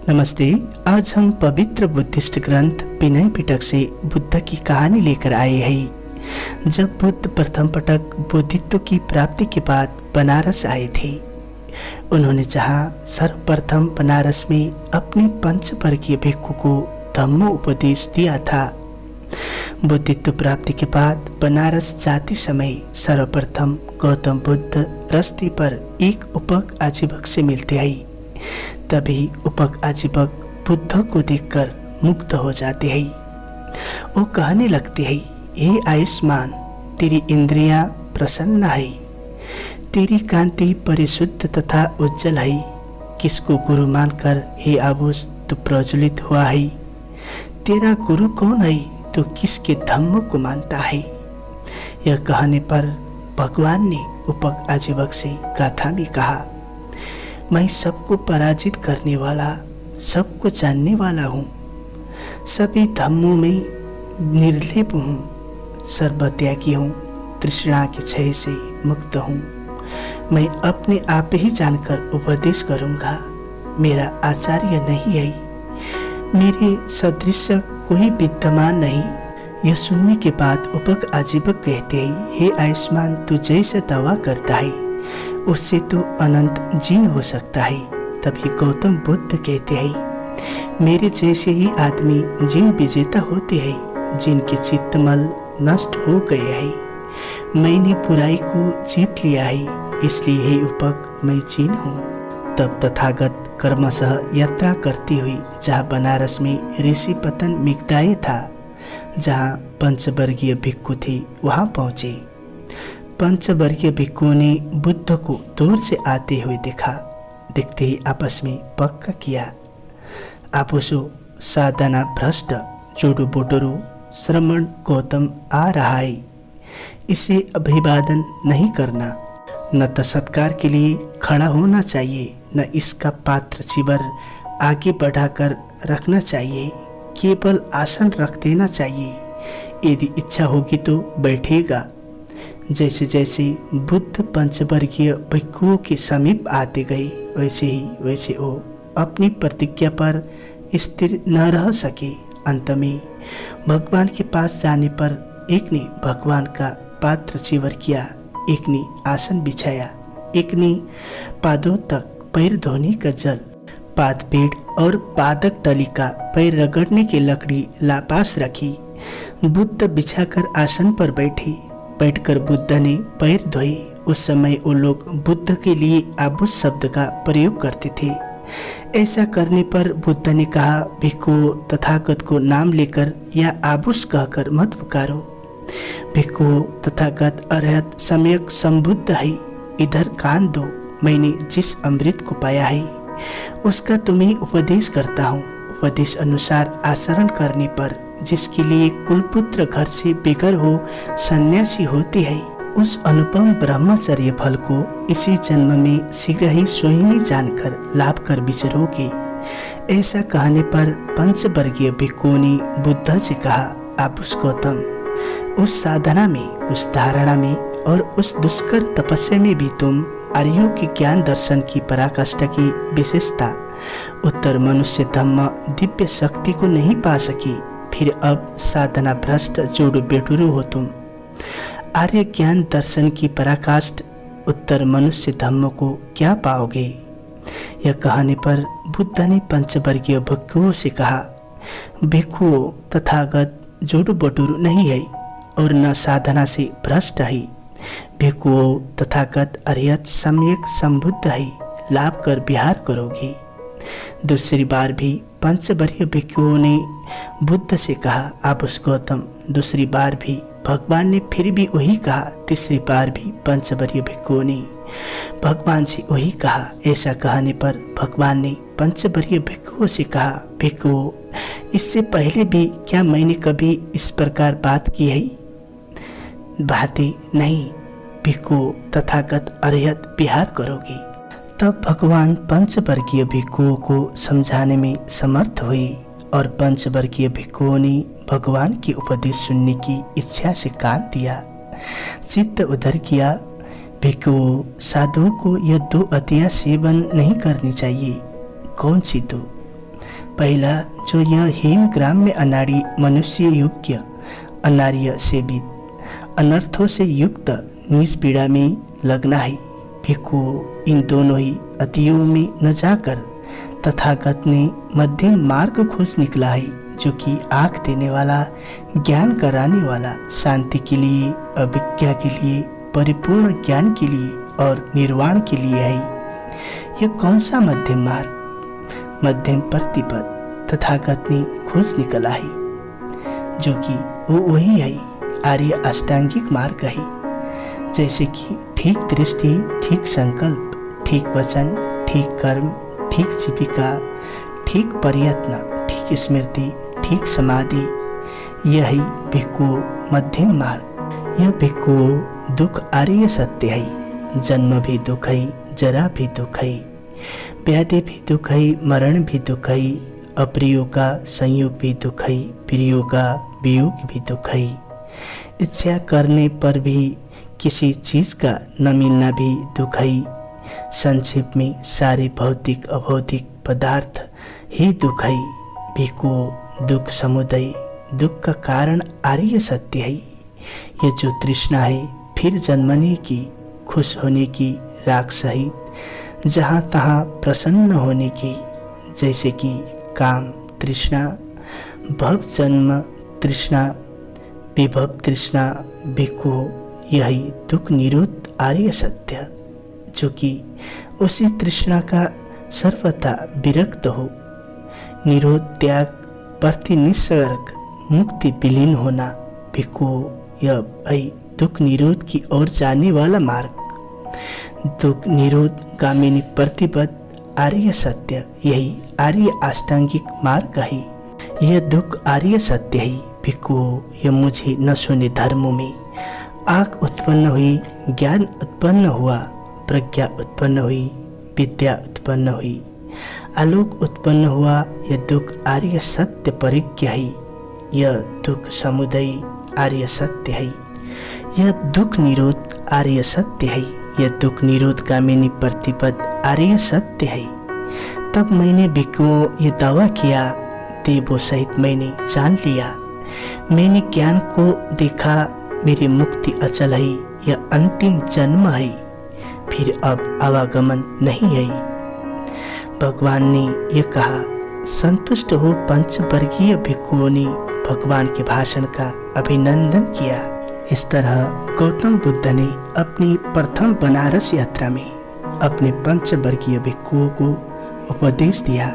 नमस्ते। आज हम पवित्र बुद्धिस्ट ग्रंथ विनय पिटक से बुद्ध की कहानी लेकर आए हैं। जब बुद्ध प्रथम पटक बुद्धित्व की प्राप्ति के बाद बनारस आए थे, उन्होंने जहाँ सर्वप्रथम बनारस में अपने पंचवर्गीय भिक्षु को धम्म उपदेश दिया था। बुद्धित्व प्राप्ति के बाद बनारस जाते समय सर्वप्रथम गौतम बुद्ध रास्ते पर एक उपक आजीवक से मिलते आई। तभी उपक आजीवक बुद्ध को देखकर मुग्ध हो जाते हैं। वो कहने लगते हैं, हे आयुष्मान, तेरी इंद्रियां प्रसन्न है, तेरी कांति परिशुद्ध तथा उज्जवल है। किसको गुरु मानकर हे आबुस तू प्रज्वलित हुआ है? तेरा गुरु कौन है? तो किसके धम्म को मानता है? यह कहने पर भगवान ने उपक आजीवक से गाथा में कहा, मैं सबको पराजित करने वाला, सबको जानने वाला हूँ, सभी धम्मों में निर्लेप हूँ, सर्वत्यागी हूँ, तृष्णा के क्षय से मुक्त हूँ। मैं अपने आप ही जानकर उपदेश करूँगा। मेरा आचार्य नहीं है, मेरे सदृश कोई विद्यमान नहीं। यह सुनने के बाद उपक आजीवक कहते हैं, हे आयुष्मान, तू जैसे दावा करता है उससे तो अनंत जिन हो सकता है। तभी गौतम बुद्ध कहते हैं, मेरे जैसे ही आदमी जिन विजेता होते हैं, जिनके चित्तमल नष्ट हो गए हैं। मैंने बुराई को जीत लिया है, इसलिए हे उपक मैं जिन हूँ। तब तथागत कर्मशः यात्रा करती हुई जहाँ बनारस में ऋषि पतन मिगदाय था, जहाँ पंचवर्गीय भिक्षु थे, वहाँ पहुँचे। पंचवर्गीय भिक्षुओं ने बुद्ध को दूर से आते हुए देखा। देखते ही आपस में पक्का किया, आपुसो साधना भ्रष्ट जोडो बोडरो श्रमण गौतम आ रहा है, इसे अभिवादन नहीं करना। न तो सत्कार के लिए खड़ा होना चाहिए, न इसका पात्र चिवर आगे बढ़ाकर रखना चाहिए, केवल आसन रख देना चाहिए। यदि इच्छा होगी तो बैठेगा। जैसे जैसे बुद्ध पंचवर्गीय भिक्षुओं के समीप आते गए, वैसे वो अपनी प्रतिज्ञा पर स्थिर न रह सके। अंत में भगवान के पास जाने पर एक ने भगवान का पात्र चिवर किया, एक ने आसन बिछाया, एक ने पादों तक पैर धोने का जल, पाद पेड़ और पादक टली का पैर रगड़ने की लकड़ी लापास रखी। बुद्ध बिछाकर आसन पर बैठकर बुद्ध ने पैर धोए। उस समय वो लोग बुद्ध के लिए आबुस शब्द का प्रयोग करते थे। ऐसा करने पर बुद्ध ने कहा, भिक्षुओं, तथागत को नाम लेकर या आबुस कहकर मत पुकारो। भिक्षुओं, तथागत अरहत सम्यक संबुद्ध है, इधर कान दो। मैंने जिस अमृत को पाया है उसका तुम्हें उपदेश करता हूँ। उपदेश अनुसार आचरण करने पर जिसके लिए कुलपुत्र घर से बेघर हो सन्यासी होते हैं, उस अनुपम ब्रह्मचर्य फल को इसी जन्म में शीघ्र ही स्वयं ही जानकर लाभ कर विचरोगे। ऐसा कहने पर पंचवर्गीय भिक्षुओं ने बुद्ध से कहा, आप उस गौतम, उस साधना में, उस धारणा में और उस दुष्कर तपस्या में भी तुम आर्यों के ज्ञान दर्शन की पराकाष्ठा की विशेषता उत्तर मनुष्य धम्म दिव्य शक्ति को नहीं पा सकी। फिर अब साधना भ्रष्ट जोड़ो बेटुरु हो तुम। आर्य ज्ञान दर्शन की पराकाष्ठ उत्तर मनुष्य धम्म को क्या पाओगे? यह कहने पर बुद्ध ने पंचवर्गीय भिक्षुओं से कहा, भिक्षुओं, तथागत जोड़ो बटुरु नहीं है और न साधना से भ्रष्ट है। भिक्षुओं, तथागत अर्यत सम्यक संबुद्ध है, लाभ कर विहार करोगे। दूसरी बार भी पंचवर्गीय भिक्षुओं ने बुद्ध से कहा, आप उस गौतम। दूसरी बार भी भगवान ने फिर भी वही कहा। तीसरी बार भी पंचवर्गीय भिक्षुओं ने भगवान से वही कहा। ऐसा कहने पर भगवान ने पंचवर्गीय भिक्षुओं से कहा, भिक्षुओं, इससे पहले भी क्या मैंने कभी इस प्रकार बात की है? बातें नहीं, भिक्षुओं, तथागत अरहत विहार करोगे। तब भगवान पंचवर्गीय भिक्षुओं को समझाने में समर्थ हुए और पंचवर्गीय भिक्षुओं ने भगवान की उपदेश सुनने की इच्छा से कान दिया, चित्त उधर किया। भिक्षुओं, साधुओं को यह दो अतिया सेवन नहीं करनी चाहिए। कौन सी दो? पहला जो यह हेम ग्राम में अनाड़ी मनुष्य योग्य अनार्य सेवित अनर्थों से युक्त निज पीड़ा में लगना है। भिक्खु इन दोनों ही अतियों में न जाकर तथागत ने मध्यम मार्ग खोज निकला है, जो कि आँख देने वाला, ज्ञान कराने वाला, शांति के लिए, अभिज्ञा के लिए, परिपूर्ण ज्ञान के लिए और निर्वाण के लिए है। यह कौन सा मध्यम मार्ग, मध्यम प्रतिपद तथागत ने खोज निकला है, जो कि वो वही है, आर्य अष्टांगिक मार्ग है। जैसे कि ठीक दृष्टि, ठीक संकल्प, ठीक वचन, ठीक कर्म, ठीक जीविका, ठीक प्रयत्न, ठीक स्मृति, ठीक समाधि, यही भिक्खु मध्यम मार्ग। यह भिक्खु दुख आर्य सत्य है। जन्म भी दुख है, जरा भी दुख है, व्याधि भी दुख है, मरण भी दुख है, अप्रियों का संयोग भी दुख है, प्रियों का वियोग भी दुख है, इच्छा करने पर भी किसी चीज़ का न मिलना भी दुख है। संक्षेप में सारे भौतिक अभौतिक पदार्थ ही दुख है। भिक्खु दुख समुदय, दुख का कारण आर्य सत्य है। यह जो तृष्णा है फिर जन्मने की, खुश होने की, राग सहित जहाँ तहाँ प्रसन्न होने की, जैसे कि काम तृष्णा, भव जन्म तृष्णा, विभव तृष्णा, भिक्खु यही दुख निरोध आर्य सत्य, जो कि उसी तृष्णा का सर्वथा विरक्त हो, निरोध त्याग प्रति निसर्ग मुक्ति विलीन होना, भिक्खु यह है दुख निरोध की ओर जाने वाला मार्ग। दुख निरोध गामिनी प्रतिबद्ध आर्य सत्य, यही आर्य अष्टांगिक मार्ग है। यह दुख आर्य सत्य है। भिक्खु यह मुझे न सुने धर्मों में आँख उत्पन्न हुई, ज्ञान उत्पन्न हुआ, प्रज्ञा उत्पन्न हुई, विद्या उत्पन्न हुई, आलोक उत्पन्न हुआ, यह दुख आर्य सत्य परिज्ञ है। यह दुख समुदय आर्य सत्य है। यह दुख निरोध आर्य सत्य है। यह दुख निरोध गामिनी प्रतिपद आर्य सत्य है। तब मैंने भिक्खुओं ये दावा किया, देवों सहित मैंने जान लिया, मैंने ज्ञान को देखा, मेरी मुक्ति अचल है, यह अंतिम जन्म है, फिर अब आवागमन नहीं है। भगवान ने यह कहा। संतुष्ट हो पंचवर्गीय भिक्खुओं ने भगवान के भाषण का अभिनंदन किया। इस तरह गौतम बुद्ध ने अपनी प्रथम बनारस यात्रा में अपने पंचवर्गीय भिक्खुओं को उपदेश दिया।